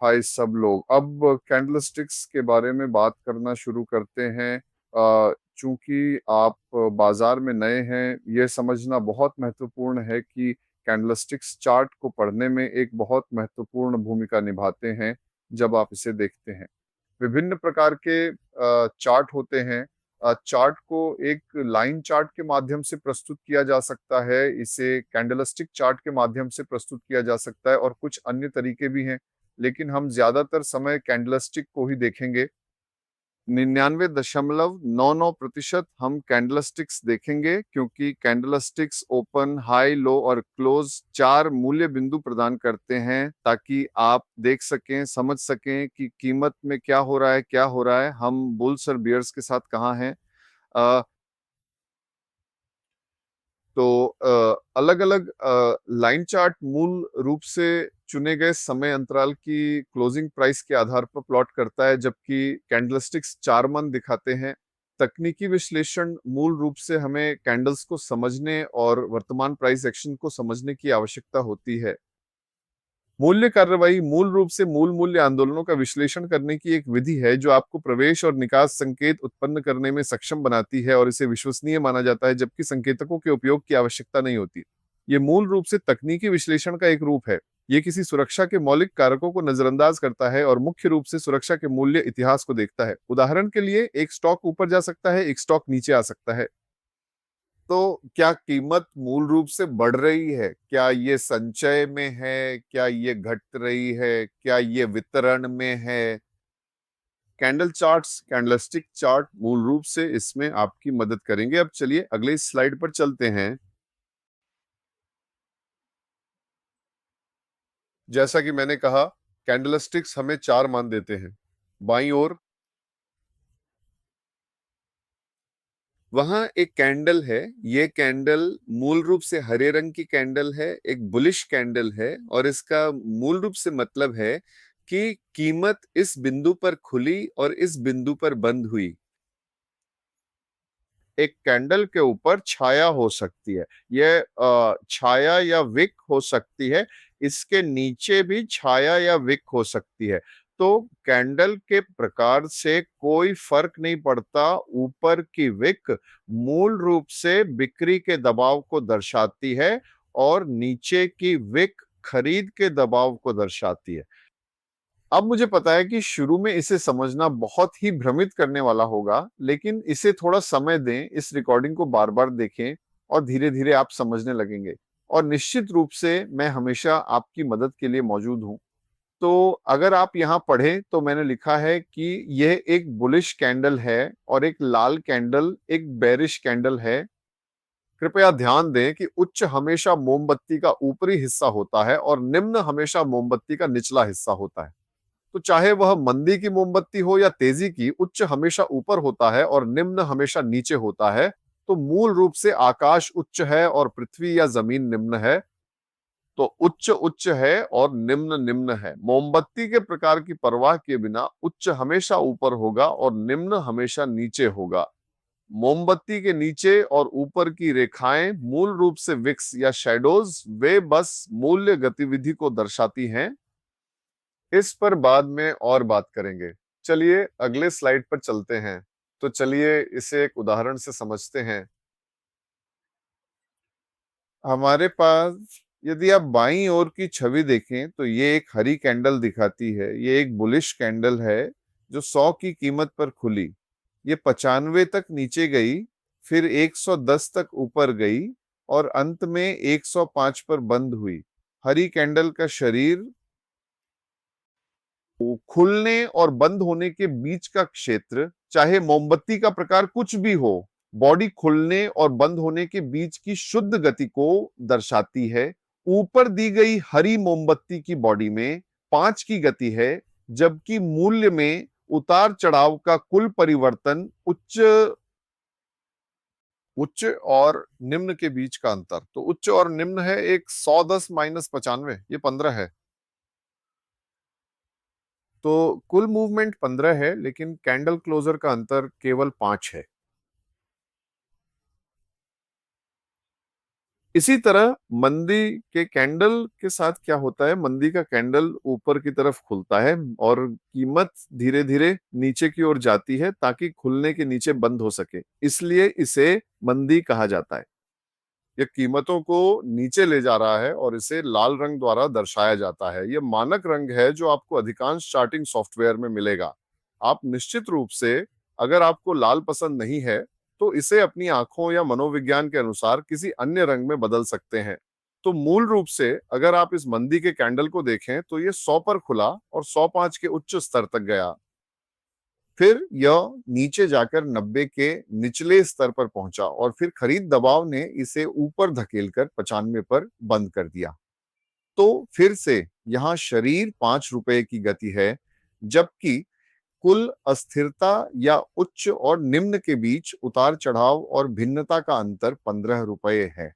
हाय सब लोग। अब कैंडलस्टिक्स के बारे में बात करना शुरू करते हैं। चूंकि आप बाजार में नए हैं, ये समझना बहुत महत्वपूर्ण है कि कैंडलस्टिक्स चार्ट को पढ़ने में एक बहुत महत्वपूर्ण भूमिका निभाते हैं। जब आप इसे देखते हैं, विभिन्न प्रकार के चार्ट होते हैं। चार्ट को एक लाइन चार्ट के माध्यम से प्रस्तुत किया जा सकता है, इसे कैंडलस्टिक चार्ट के माध्यम से प्रस्तुत किया जा सकता है, और कुछ अन्य तरीके भी हैं, लेकिन हम ज्यादातर समय कैंडलस्टिक को ही देखेंगे। 99.99% हम कैंडलस्टिक्स देखेंगे, क्योंकि कैंडलस्टिक्स ओपन, हाई, लो और क्लोज चार मूल्य बिंदु प्रदान करते हैं, ताकि आप देख सकें, समझ सकें कि कीमत में क्या हो रहा है, क्या हो रहा है, हम बुल्स और बियर्स के साथ कहाँ हैं। तो अलग अलग लाइन चार्ट मूल रूप से चुने गए समय अंतराल की क्लोजिंग प्राइस के आधार पर प्लॉट करता है, जबकि कैंडलस्टिक्स चार मन दिखाते हैं। तकनीकी विश्लेषण मूल रूप से हमें कैंडल्स को समझने और वर्तमान प्राइस एक्शन को समझने की आवश्यकता होती है। मूल्य कार्रवाई मूल रूप से मूल मूल्य आंदोलनों का विश्लेषण करने की एक विधि है, जो आपको प्रवेश और निकास संकेत उत्पन्न करने में सक्षम बनाती है, और इसे विश्वसनीय माना जाता है, जबकि संकेतकों के उपयोग की आवश्यकता नहीं होती। ये मूल रूप से तकनीकी विश्लेषण का एक रूप है। ये किसी सुरक्षा के मौलिक कारकों को नजरअंदाज करता है और मुख्य रूप से सुरक्षा के मूल्य इतिहास को देखता है। उदाहरण के लिए, एक स्टॉक ऊपर जा सकता है, एक स्टॉक नीचे आ सकता है। तो क्या कीमत मूल रूप से बढ़ रही है? क्या ये संचय में है? क्या ये घट रही है? क्या ये वितरण में है? कैंडल चार्ट्स, कैंडलस्टिक चार्ट मूल रूप से इसमें आपकी मदद करेंगे। अब चलिए अगले स्लाइड पर चलते हैं। जैसा कि मैंने कहा, कैंडलस्टिक्स हमें चार मान देते हैं। बाईं ओर वहां एक कैंडल है। ये कैंडल मूल रूप से हरे रंग की कैंडल है, एक बुलिश कैंडल है, और इसका मूल रूप से मतलब है कि कीमत इस बिंदु पर खुली और इस बिंदु पर बंद हुई। एक कैंडल के ऊपर छाया हो सकती है, यह छाया या विक हो सकती है। इसके नीचे भी छाया या विक हो सकती है। तो कैंडल के प्रकार से कोई फर्क नहीं पड़ता। ऊपर की विक मूल रूप से बिक्री के दबाव को दर्शाती है, और नीचे की विक खरीद के दबाव को दर्शाती है। अब मुझे पता है कि शुरू में इसे समझना बहुत ही भ्रमित करने वाला होगा, लेकिन इसे थोड़ा समय दें, इस रिकॉर्डिंग को बार बार देखें, और धीरे धीरे आप समझने लगेंगे। और निश्चित रूप से मैं हमेशा आपकी मदद के लिए मौजूद हूं। तो अगर आप यहाँ पढ़ें, तो मैंने लिखा है कि यह एक बुलिश कैंडल है, और एक लाल कैंडल एक बेरिश कैंडल है। कृपया ध्यान दें कि उच्च हमेशा मोमबत्ती का ऊपरी हिस्सा होता है, और निम्न हमेशा मोमबत्ती का निचला हिस्सा होता है। तो चाहे वह मंदी की मोमबत्ती हो या तेजी की, उच्च हमेशा ऊपर होता है और निम्न हमेशा नीचे होता है। तो मूल रूप से आकाश उच्च है और पृथ्वी या जमीन निम्न है। तो उच्च उच्च है और निम्न निम्न है। मोमबत्ती के प्रकार की परवाह किए बिना उच्च हमेशा ऊपर होगा और निम्न हमेशा नीचे होगा। मोमबत्ती के नीचे और ऊपर की रेखाएं मूल रूप से विक्स या शैडोज, वे बस मूल्य गतिविधि को दर्शाती हैं। इस पर बाद में और बात करेंगे। चलिए अगले स्लाइड पर चलते हैं। तो चलिए इसे एक उदाहरण से समझते हैं। हमारे पास, यदि आप बाईं ओर की छवि देखें, तो ये एक हरी कैंडल दिखाती है। ये एक बुलिश कैंडल है, जो 100 की कीमत पर खुली। ये 95 तक नीचे गई, फिर 110 तक ऊपर गई, और अंत में 105 पर बंद हुई। हरी कैंडल का शरीर, खुलने और बंद होने के बीच का क्षेत्र, चाहे मोमबत्ती का प्रकार कुछ भी हो, बॉडी खुलने और बंद होने के बीच की शुद्ध गति को दर्शाती है। ऊपर दी गई हरी मोमबत्ती की बॉडी में 5 की गति है, जबकि मूल्य में उतार चढ़ाव का कुल परिवर्तन उच्च उच्च और निम्न के बीच का अंतर। तो उच्च और निम्न है एक 110 माइनस 95, ये 15 है। तो कुल मूवमेंट 15 है, लेकिन कैंडल क्लोजर का अंतर केवल 5 है। इसी तरह मंदी के कैंडल के साथ क्या होता है, मंदी का कैंडल ऊपर की तरफ खुलता है और कीमत धीरे धीरे नीचे की ओर जाती है ताकि खुलने के नीचे बंद हो सके, इसलिए इसे मंदी कहा जाता है। यह कीमतों को नीचे ले जा रहा है और इसे लाल रंग द्वारा दर्शाया जाता है। यह मानक रंग है जो आपको अधिकांश चार्टिंग सॉफ्टवेयर में मिलेगा। आप निश्चित रूप से, अगर आपको लाल पसंद नहीं है तो इसे अपनी आंखों या मनोविज्ञान के अनुसार किसी अन्य रंग में बदल सकते हैं। तो मूल रूप से अगर आप इस मंदी के कैंडल को देखें तो ये 100 पर खुला और 105 के उच्च स्तर तक गया, फिर यह नीचे जाकर 90 के निचले स्तर पर पहुंचा और फिर खरीद दबाव ने इसे ऊपर धकेलकर 95 पर बंद कर दिया। तो फिर से यहाँ शरीर 5 रुपए की गति है, जबकि कुल अस्थिरता या उच्च और निम्न के बीच उतार चढ़ाव और भिन्नता का अंतर 15 रुपए है।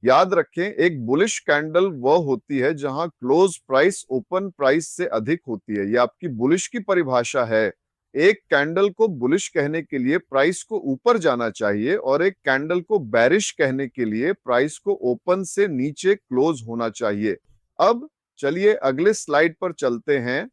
याद रखें, एक बुलिश कैंडल वह होती है जहां क्लोज प्राइस ओपन प्राइस से अधिक होती है। ये आपकी बुलिश की परिभाषा है। एक कैंडल को बुलिश कहने के लिए प्राइस को ऊपर जाना चाहिए और एक कैंडल को बेरिश कहने के लिए प्राइस को ओपन से नीचे क्लोज होना चाहिए। अब चलिए अगले स्लाइड पर चलते हैं।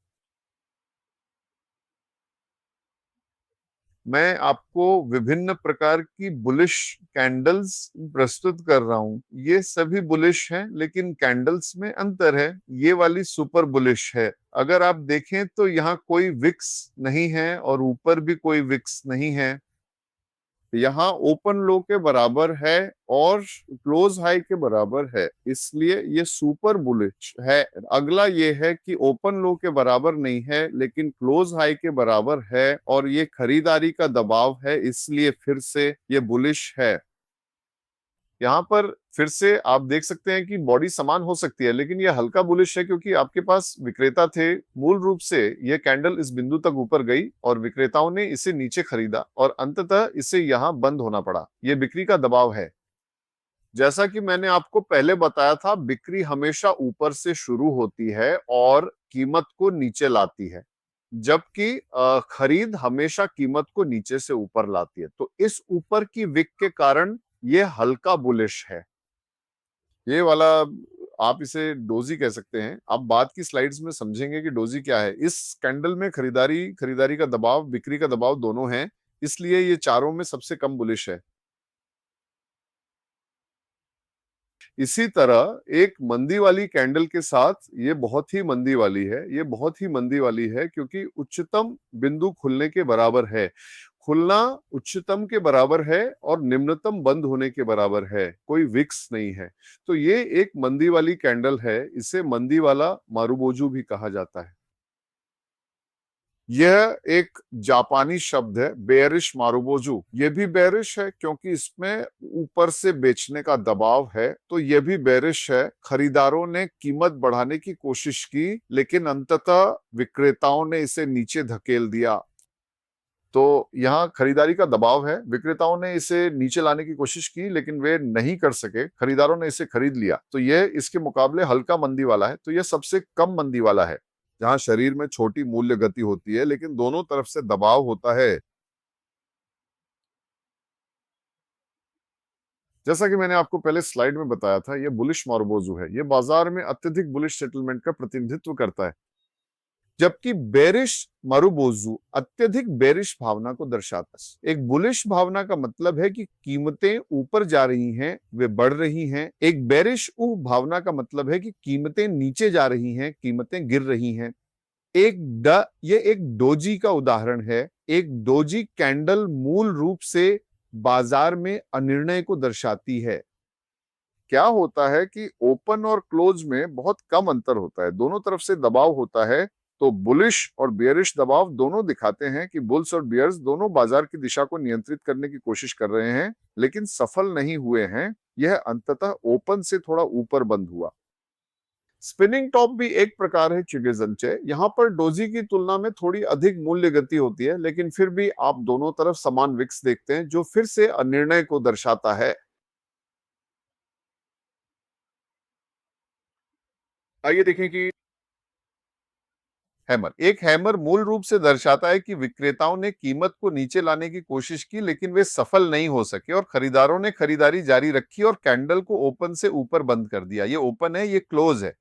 मैं आपको विभिन्न प्रकार की बुलिश कैंडल्स प्रस्तुत कर रहा हूं। ये सभी बुलिश हैं, लेकिन कैंडल्स में अंतर है। ये वाली सुपर बुलिश है। अगर आप देखें तो यहाँ कोई विक्स नहीं है और ऊपर भी कोई विक्स नहीं है। यहाँ ओपन लो के बराबर है और क्लोज हाई के बराबर है, इसलिए ये सुपर बुलिश है। अगला ये है कि ओपन लो के बराबर नहीं है लेकिन क्लोज हाई के बराबर है और ये खरीदारी का दबाव है, इसलिए फिर से ये बुलिश है। यहाँ पर फिर से आप देख सकते हैं कि बॉडी समान हो सकती है, लेकिन ये हल्का बुलिश है क्योंकि आपके पास विक्रेता थे। मूल रूप से ये कैंडल इस बिंदु तक ऊपर गई और विक्रेताओं ने इसे नीचे खरीदा और अंततः इसे यहाँ बंद होना पड़ा। ये बिक्री का दबाव है। जैसा कि मैंने आपको पहले बताया था, बिक्री हमेशा ऊपर से शुरू होती है और कीमत को नीचे लाती है, जबकि खरीद हमेशा कीमत को नीचे से ऊपर लाती है। तो इस ऊपर की विक के कारण ये हल्का बुलिश है। ये वाला आप इसे डोजी कह सकते हैं। आप बाद की स्लाइड्स में समझेंगे कि डोजी क्या है। इस कैंडल में खरीदारी खरीदारी का दबाव, बिक्री का दबाव दोनों है, इसलिए ये चारों में सबसे कम बुलिश है। इसी तरह एक मंदी वाली कैंडल के साथ ये बहुत ही मंदी वाली है। ये बहुत ही मंदी वाली है क्योंकि उच्चतम बिंदु खुलने के बराबर है। खुलना उच्चतम के बराबर है और निम्नतम बंद होने के बराबर है, कोई विक्स नहीं है। तो ये एक मंदी वाली कैंडल है। इसे मंदी वाला मारुबोजू भी कहा जाता है। यह एक जापानी शब्द है, बेयरिश मारुबोजू। ये भी बेयरिश है क्योंकि इसमें ऊपर से बेचने का दबाव है, तो ये भी बेयरिश है। खरीदारों ने कीमत बढ़ाने की कोशिश की, लेकिन अंततः विक्रेताओं ने इसे नीचे धकेल दिया। तो यहाँ खरीदारी का दबाव है। विक्रेताओं ने इसे नीचे लाने की कोशिश की लेकिन वे नहीं कर सके, खरीदारों ने इसे खरीद लिया। तो यह इसके मुकाबले हल्का मंदी वाला है। तो यह सबसे कम मंदी वाला है, जहां शरीर में छोटी मूल्य गति होती है लेकिन दोनों तरफ से दबाव होता है। जैसा कि मैंने आपको पहले स्लाइड में बताया था, यह बुलिश मार्बोजू है। यह बाजार में अत्यधिक बुलिश सेटलमेंट का प्रतिनिधित्व करता है, जबकि बेरिश मारुबोजू अत्यधिक बेरिश भावना को दर्शाता है। एक बुलिश भावना का मतलब है कि कीमतें ऊपर जा रही हैं, वे बढ़ रही हैं। एक बेरिश भावना का मतलब है कि कीमतें नीचे जा रही हैं, कीमतें गिर रही हैं। ये एक डोजी का उदाहरण है। एक डोजी कैंडल मूल रूप से बाजार में अनिर्णय को दर्शाती है। क्या होता है कि ओपन और क्लोज में बहुत कम अंतर होता है, दोनों तरफ से दबाव होता है। तो बुलिश और बियरिश दबाव दोनों दिखाते हैं कि बुल्स और बियर्स दोनों बाजार की दिशा को नियंत्रित करने की कोशिश कर रहे हैं, लेकिन सफल नहीं हुए हैं। यह अंततः ओपन से थोड़ा ऊपर बंद हुआ। स्पिनिंग टॉप भी एक प्रकार है चिगेजंचे। यहाँ पर डोजी की तुलना में थोड़ी अधिक मूल्य गति होती है, लेकिन फिर भी आप दोनों तरफ समान विक्स देखते हैं, जो फिर से अनिर्णय को दर्शाता है। आइए देखें कि हैमर, एक हैमर मूल रूप से दर्शाता है कि विक्रेताओं ने कीमत को नीचे लाने की कोशिश की, लेकिन वे सफल नहीं हो सके और खरीदारों ने खरीदारी जारी रखी और कैंडल को ओपन से ऊपर बंद कर दिया। ये ओपन है, ये क्लोज है।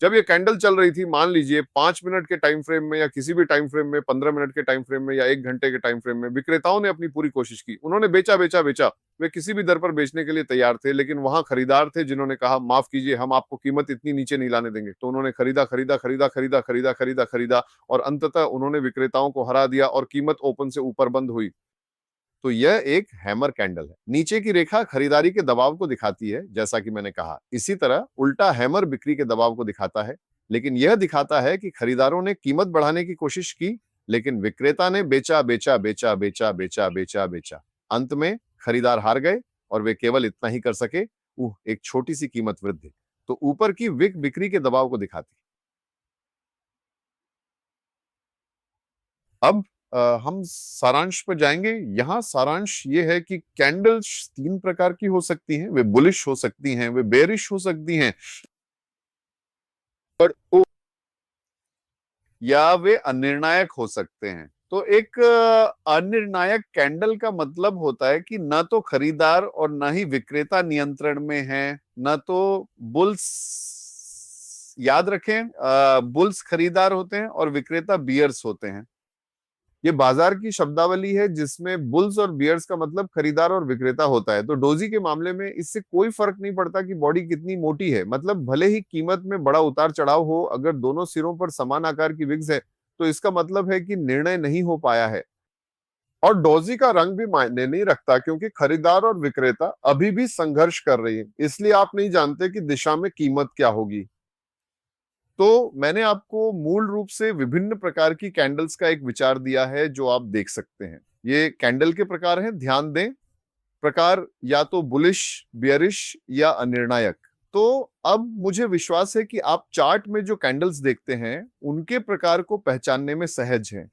जब ये कैंडल चल रही थी, मान लीजिए 5 मिनट के टाइम फ्रेम में या किसी भी टाइम फ्रेम में, 15 मिनट के टाइम फ्रेम में या 1 घंटे के टाइम फ्रेम में, विक्रेताओं ने अपनी पूरी कोशिश की। उन्होंने बेचा बेचा बेचा, वे किसी भी दर पर बेचने के लिए तैयार थे, लेकिन वहां खरीदार थे जिन्होंने कहा, माफ कीजिए, हम आपको कीमत इतनी नीचे नहीं लाने देंगे। तो उन्होंने खरीदा खरीदा खरीदा खरीदा खरीदा खरीदा खरीदा और अंततः उन्होंने विक्रेताओं को हरा दिया और कीमत ओपन से ऊपर बंद हुई। तो यह एक हैमर कैंडल है। नीचे की रेखा खरीदारी के दबाव को दिखाती है, जैसा कि मैंने कहा। इसी तरह उल्टा हैमर बिक्री के दबाव को दिखाता है, लेकिन यह दिखाता है कि खरीदारों ने कीमत बढ़ाने की कोशिश की, लेकिन विक्रेता ने बेचा बेचा बेचा बेचा बेचा बेचा बेचा। अंत में खरीदार हार गए और वे केवल इतना ही कर सके, एक छोटी सी कीमत वृद्धि। तो ऊपर की विक बिक्री के दबाव को दिखाती है। अब हम सारांश पर जाएंगे। यहाँ सारांश ये है कि कैंडल्स 3 प्रकार की हो सकती हैं। वे बुलिश हो सकती हैं, वे बेरिश हो सकती हैं, और या वे अनिर्णायक हो सकते हैं। तो एक अनिर्णायक कैंडल का मतलब होता है कि न तो खरीदार और न ही विक्रेता नियंत्रण में है। न तो बुल्स, याद रखें, बुल्स खरीदार होते हैं और विक्रेता बियर्स होते हैं। ये बाजार की शब्दावली है जिसमें बुल्स और बियर्स का मतलब खरीदार और विक्रेता होता है। तो डोजी के मामले में इससे कोई फर्क नहीं पड़ता कि बॉडी कितनी मोटी है। मतलब भले ही कीमत में बड़ा उतार चढ़ाव हो, अगर दोनों सिरों पर समान आकार की विग्स है तो इसका मतलब है कि निर्णय नहीं हो पाया है। और डोजी का रंग भी मायने नहीं रखता, क्योंकि खरीदार और विक्रेता अभी भी संघर्ष कर रही है, इसलिए आप नहीं जानते कि दिशा में कीमत क्या होगी। तो मैंने आपको मूल रूप से विभिन्न प्रकार की कैंडल्स का एक विचार दिया है जो आप देख सकते हैं। ये कैंडल के प्रकार हैं, ध्यान दें। प्रकार या तो बुलिश, बियरिश या अनिर्णायक। तो अब मुझे विश्वास है कि आप चार्ट में जो कैंडल्स देखते हैं उनके प्रकार को पहचानने में सहज हैं।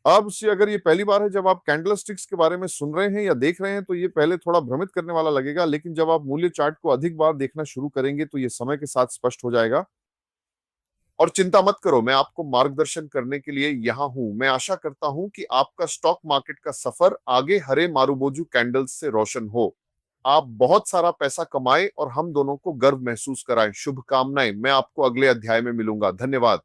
अब से अगर ये पहली बार है जब आप कैंडल स्टिक्स के बारे में सुन रहे हैं या देख रहे हैं, तो ये पहले थोड़ा भ्रमित करने वाला लगेगा, लेकिन जब आप मूल्य चार्ट को अधिक बार देखना शुरू करेंगे तो ये समय के साथ स्पष्ट हो जाएगा। और चिंता मत करो, मैं आपको मार्गदर्शन करने के लिए यहाँ हूं। मैं आशा करता हूं कि आपका स्टॉक मार्केट का सफर आगे हरे मारुबोजू कैंडल्स से रोशन हो। आप बहुत सारा पैसा कमाएं और हम दोनों को गर्व महसूस कराएं। शुभकामनाएं। मैं आपको अगले अध्याय में मिलूंगा। धन्यवाद।